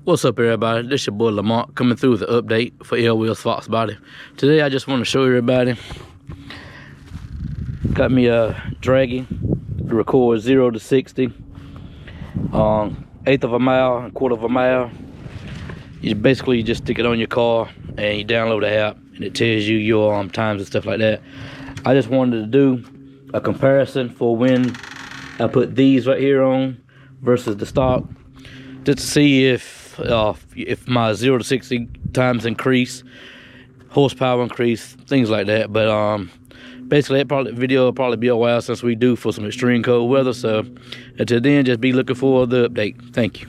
What's up, everybody? This your boy Lamont coming through with the update for L Wheels Foxbody. Today I just want to show everybody, got me a Dragon to record 0 to 60, eighth of a mile and quarter of a mile. You just stick it on your car and you download the app and it tells you your times and stuff like that. I just wanted to do a comparison for when I put these right here on versus the stock, just to see if my 0 to 60 times increase, horsepower increase, things like that. But basically that video will probably be a while since we do for some extreme cold weather. So until then, just be looking for the update. Thank you.